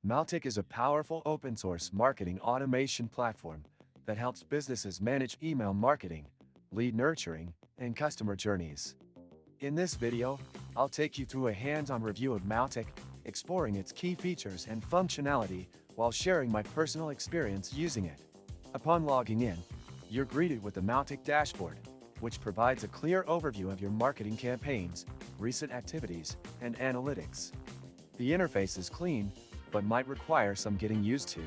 Mautic is a powerful open-source marketing automation platform that helps businesses manage email marketing, lead nurturing, and customer journeys. In this video, I'll take you through a hands-on review of Mautic, exploring its key features and functionality while sharing my personal experience using it. Upon logging in, you're greeted with the Mautic dashboard, which provides a clear overview of your marketing campaigns, recent activities, and analytics. The interface is clean, but might require some getting used to,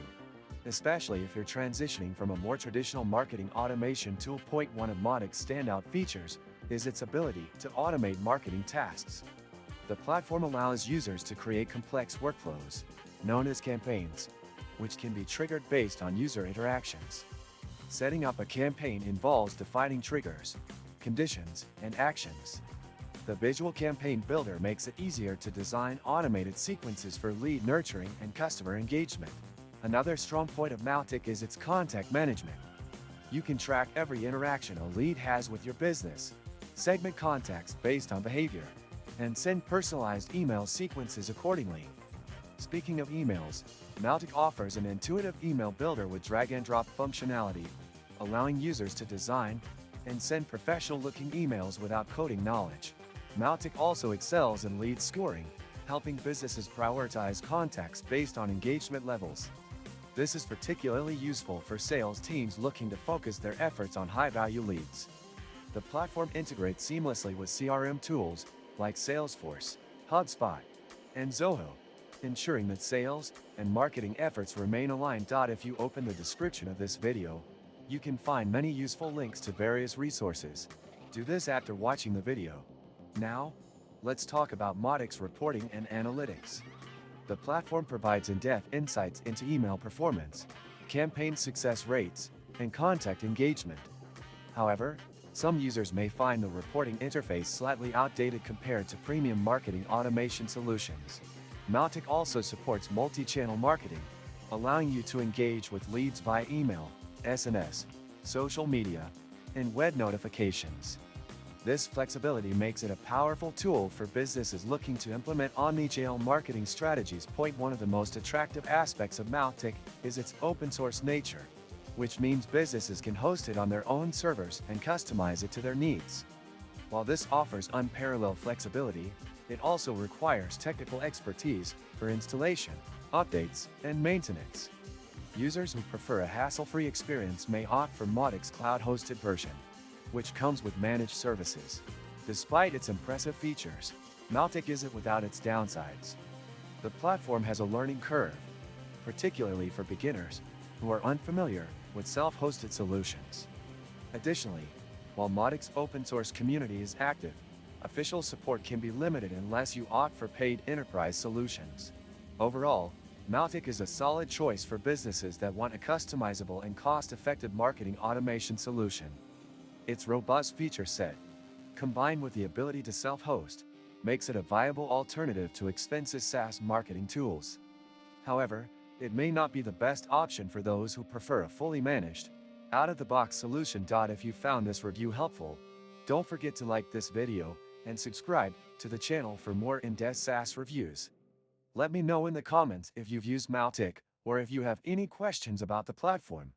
especially if you're transitioning from a more traditional marketing automation tool. One of Mautic's standout features is its ability to automate marketing tasks. The platform allows users to create complex workflows, known as campaigns, which can be triggered based on user interactions. Setting up a campaign involves defining triggers, conditions, and actions. The visual campaign builder makes it easier to design automated sequences for lead nurturing and customer engagement. Another strong point of Mautic is its contact management. You can track every interaction a lead has with your business, segment contacts based on behavior, and send personalized email sequences accordingly. Speaking of emails, Mautic offers an intuitive email builder with drag-and-drop functionality, allowing users to design and send professional-looking emails without coding knowledge. Mautic also excels in lead scoring, helping businesses prioritize contacts based on engagement levels. This is particularly useful for sales teams looking to focus their efforts on high-value leads. The platform integrates seamlessly with CRM tools like Salesforce, HubSpot, and Zoho, ensuring that sales and marketing efforts remain aligned. If you open the description of this video, you can find many useful links to various resources. Do this after watching the video. Now, let's talk about Mautic's reporting and analytics. The platform provides in-depth insights into email performance, campaign success rates, and contact engagement. However, some users may find the reporting interface slightly outdated compared to premium marketing automation solutions. Mautic also supports multi-channel marketing, allowing you to engage with leads via email, SMS, social media, and web notifications. This flexibility makes it a powerful tool for businesses looking to implement omnichannel marketing strategies. One of the most attractive aspects of Mautic is its open-source nature, which means businesses can host it on their own servers and customize it to their needs. While this offers unparalleled flexibility, it also requires technical expertise for installation, updates, and maintenance. Users who prefer a hassle-free experience may opt for Mautic's cloud-hosted version, which comes with managed services. Despite its impressive features, Mautic isn't without its downsides. The platform has a learning curve, particularly for beginners who are unfamiliar with self-hosted solutions. Additionally, while Mautic's open-source community is active, official support can be limited unless you opt for paid enterprise solutions. Overall, Mautic is a solid choice for businesses that want a customizable and cost-effective marketing automation solution. Its robust feature set, combined with the ability to self-host, makes it a viable alternative to expensive SaaS marketing tools. However, it may not be the best option for those who prefer a fully managed, out-of-the-box solution. If you found this review helpful, don't forget to like this video and subscribe to the channel for more in-depth SaaS reviews. Let me know in the comments if you've used Mautic or if you have any questions about the platform.